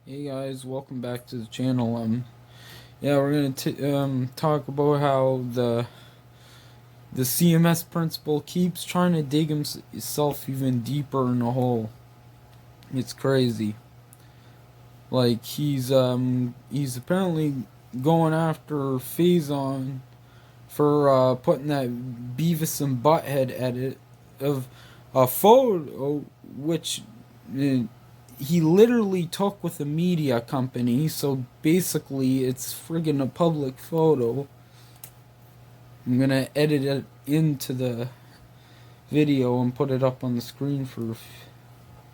Hey guys, welcome back to the channel. Yeah, we're gonna talk about how the CMS principal keeps trying to dig himself even deeper in a hole. It's crazy. Like he's apparently going after Faison for putting that Beavis and Butthead edit of a photo which he literally took with a media company, so basically it's friggin' a public photo. I'm gonna edit it into the video and put it up on the screen for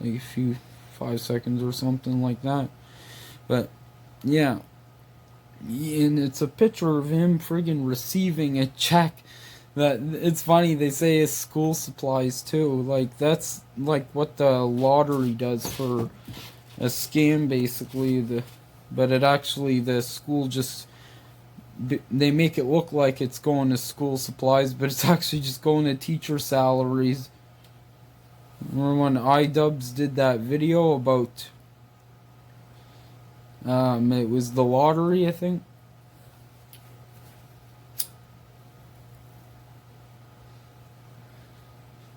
like a few 5 seconds or something like that. But yeah, and it's a picture of him friggin' receiving a check. That it's funny, they say it's school supplies too. Like that's like what the lottery does for a scam, basically. But it actually, the school just, they make it look like it's going to school supplies, but it's actually just going to teacher salaries. Remember when iDubbbz did that video about it was the lottery, I think.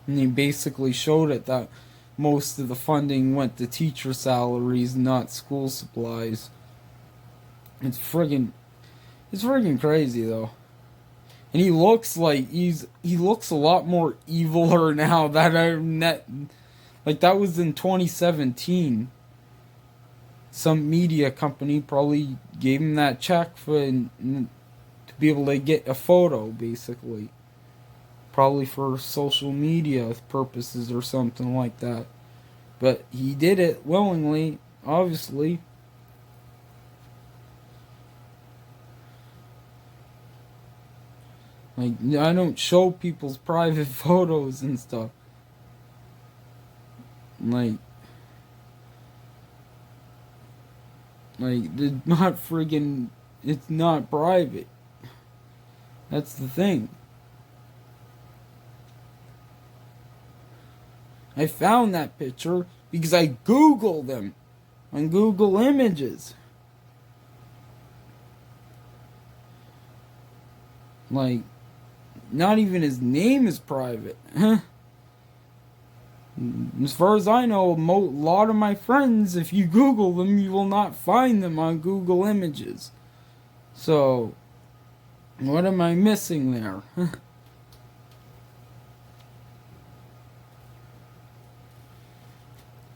And he basically showed it that most of the funding went to teacher salaries, not school supplies. It's friggin' crazy though. And he looks like he looks a lot more eviler now that I met. Like that was in 2017. Some media company probably gave him that check to be able to get a photo, basically. Probably for social media purposes or something like that. But he did it willingly, obviously. Like, I don't show people's private photos and stuff. Like, it's not friggin', it's not private. That's the thing. I found that picture because I Googled him on Google Images. Like, not even his name is private. As far as I know, a lot of my friends, if you Google them, you will not find them on Google Images. So, what am I missing there?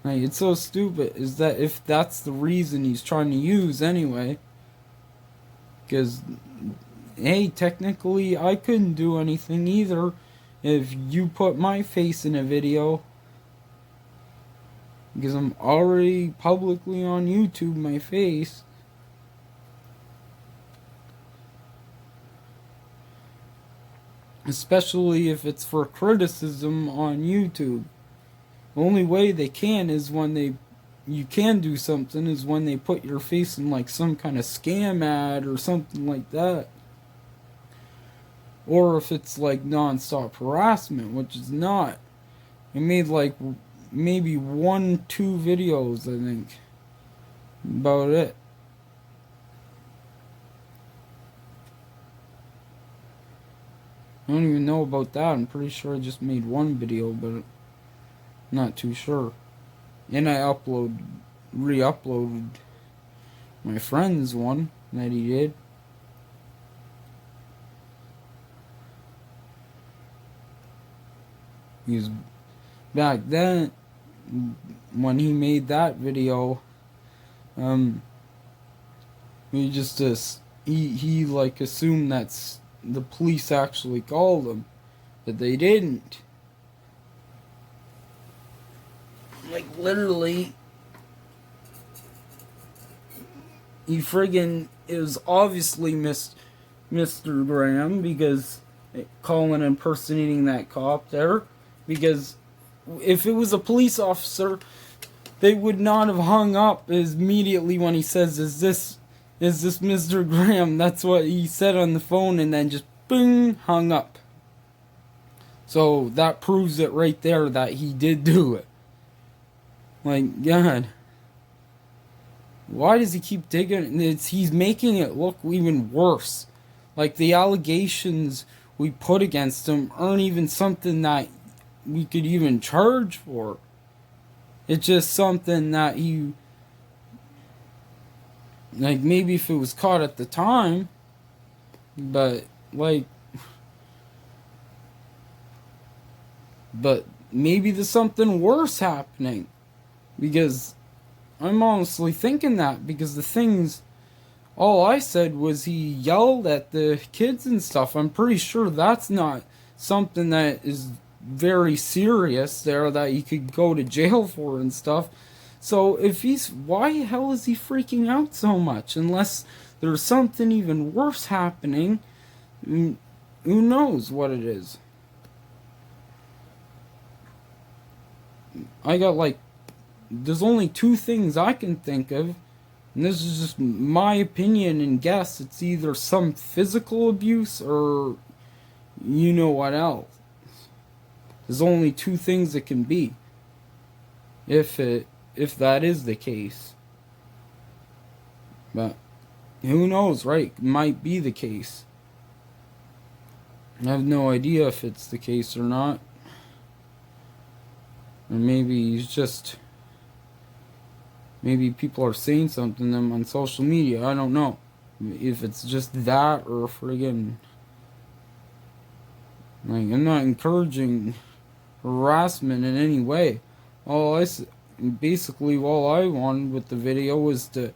Like, it's so stupid. Is that if that's the reason he's trying to use anyway? Because, hey, technically, I couldn't do anything either if you put my face in a video. Because I'm already publicly on YouTube, my face. Especially if it's for criticism on YouTube. The only way they can is when you can do something is when they put your face in like some kind of scam ad or something like that. Or if it's like non-stop harassment, which is not. I made like maybe 1-2 videos, I think. About it. I don't even know about that. I'm pretty sure I just made one video, but not too sure. And I re-uploaded my friend's one that he did. He was back then when he made that video. He just he like assumed that's the police actually called him, but they didn't. Like literally, he friggin' is obviously Mr. Graham because calling impersonating that cop there. Because if it was a police officer, they would not have hung up immediately when he says, "Is this Mr. Graham?" That's what he said on the phone, and then just bing, hung up. So that proves it right there that he did do it. Like, God. Why does he keep digging? He's making it look even worse. Like the allegations we put against him aren't even something that we could even charge for. It's just something that he, like, maybe if it was caught at the time, but like, but maybe there's something worse happening, because I'm honestly thinking that, because the things, all I said was he yelled at the kids and stuff. I'm pretty sure that's not something that is very serious there that you could go to jail for and stuff. So if he's, why the hell is he freaking out so much? Unless there's something even worse happening, who knows what it is. I got like, there's only two things I can think of, and this is just my opinion and guess. It's either some physical abuse or you know what else. There's only two things it can be, if that is the case. But who knows, right? It might be the case. I have no idea if it's the case or not. Or maybe he's just, maybe people are saying something to them on social media. I don't know if it's just that or friggin', like, I'm not encouraging harassment in any way. Basically all I wanted with the video was to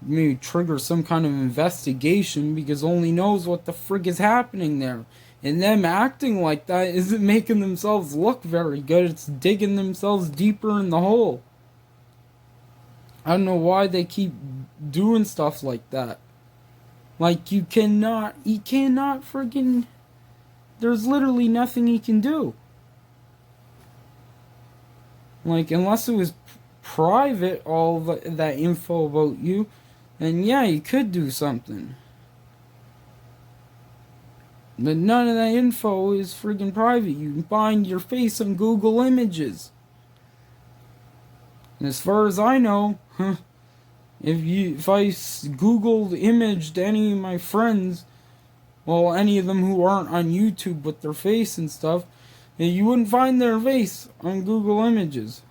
maybe trigger some kind of investigation, because only knows what the frig is happening there. And them acting like that isn't making themselves look very good. It's digging themselves deeper in the hole. I don't know why they keep doing stuff like that. Like, you cannot friggin', there's literally nothing he can do. Like, unless it was private, all that info about you, then yeah, you could do something. But none of that info is friggin' private. You can find your face on Google Images. And as far as I know, if I Googled imaged any of my friends, well, any of them who aren't on YouTube with their face and stuff, you wouldn't find their face on Google Images.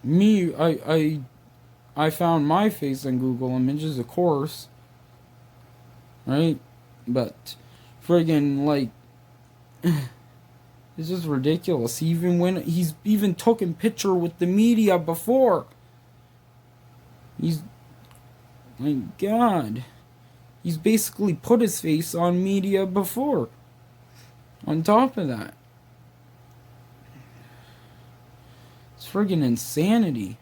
Me, I found my face on Google Images, of course. Right? But friggin', like, it's just ridiculous. He's even taken picture with the media before. My God. He's basically put his face on media before. On top of that. It's friggin' insanity.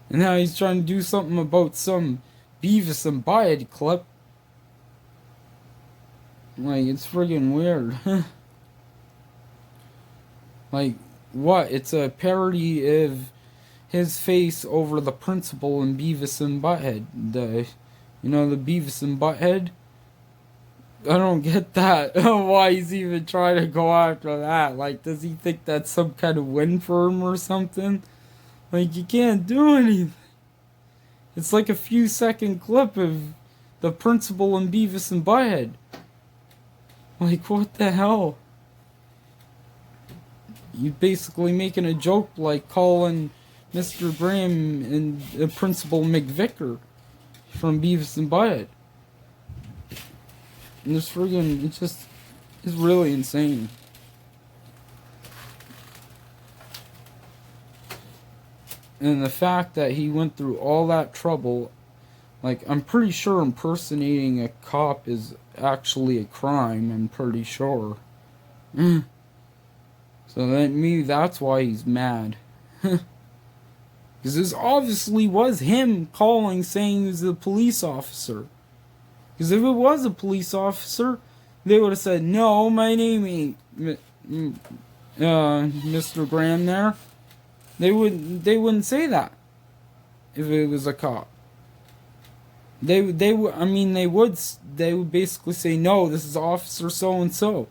And now he's trying to do something about some Beavis and Butthead clip. Like, it's friggin' weird. Like, what? It's a parody of his face over the principal in Beavis and Butthead. The Beavis and Butthead? I don't get that. Why he's even trying to go after that. Like, does he think that's some kind of win for him or something? Like, you can't do anything. It's like a few second clip of the principal in Beavis and Butthead. Like, what the hell? You're basically making a joke like calling Mr. Graham and Principal McVicker from Beavis and Butthead. And this friggin', it's really insane. And the fact that he went through all that trouble, like, I'm pretty sure impersonating a cop is actually a crime, I'm pretty sure. So that's why he's mad. Because this obviously was him calling, saying he was a police officer. Because if it was a police officer, they would have said, no, my name ain't Mr. Graham there. They wouldn't say that if it was a cop. They would basically say, no, this is Officer so and so,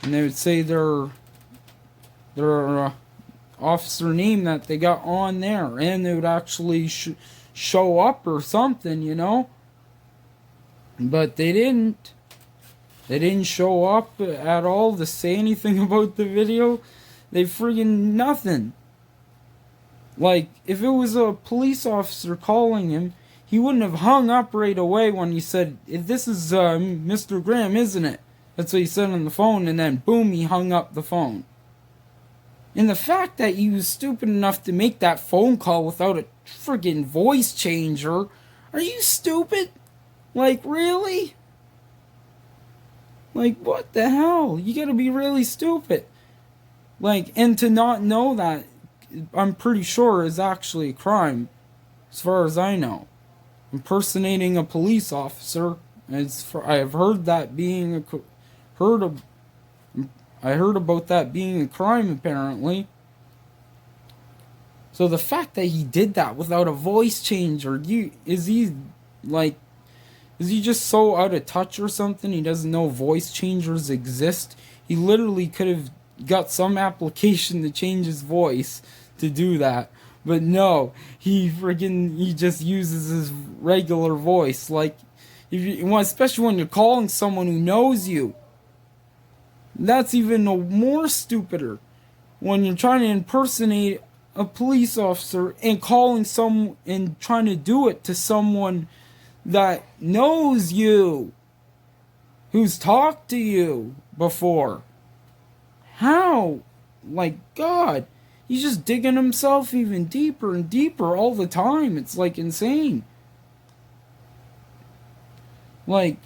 and they would say they're officer name that they got on there, and they would actually show up or something, you know. But they didn't. They didn't show up at all to say anything about the video. They friggin' nothing. Like, if it was a police officer calling him, he wouldn't have hung up right away when he said, "This is Mr. Graham, isn't it?" That's what he said on the phone, and then boom, he hung up the phone. And the fact that he was stupid enough to make that phone call without a friggin' voice changer, are you stupid? Like, really? Like, what the hell? You gotta be really stupid. Like, and to not know that, I'm pretty sure is actually a crime, as far as I know. Impersonating a police officer, I have heard that being I heard about that being a crime, apparently. So the fact that he did that without a voice changer, is he just so out of touch or something? He doesn't know voice changers exist. He literally could have got some application to change his voice to do that. But no, he just uses his regular voice. Like, especially when you're calling someone who knows you. That's even more stupider. When you're trying to impersonate a police officer and and trying to do it to someone that knows you, who's talked to you before. How? Like, God, he's just digging himself even deeper and deeper all the time. It's like insane. Like,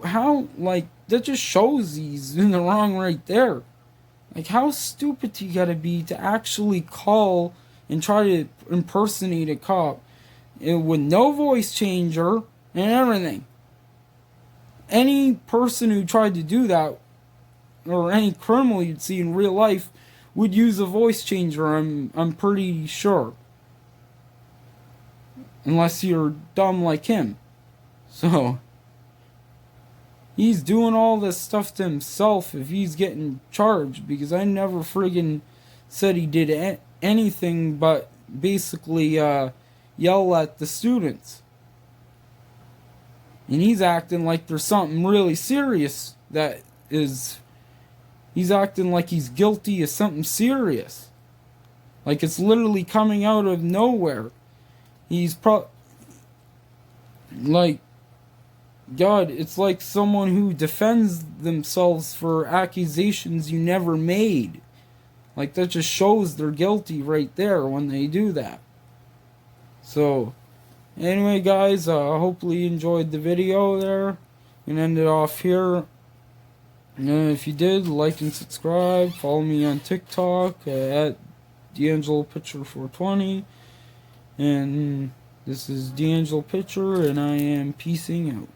how? Like, that just shows he's in the wrong right there. Like, how stupid do you gotta be to actually call and try to impersonate a cop with no voice changer and everything? Any person who tried to do that, or any criminal you'd see in real life, would use a voice changer, I'm pretty sure. Unless you're dumb like him. So, he's doing all this stuff to himself if he's getting charged, because I never friggin' said he did anything but basically yell at the students. And he's acting like there's something really serious that is... He's acting like he's guilty of something serious. Like it's literally coming out of nowhere. He's like... God, it's like someone who defends themselves for accusations you never made. Like, that just shows they're guilty right there when they do that. So, anyway, guys, hopefully you enjoyed the video there. And end it off here. If you did, like and subscribe. Follow me on TikTok at DangeloPitcher420. And this is D'Angelo Pitcher, and I am peacing out.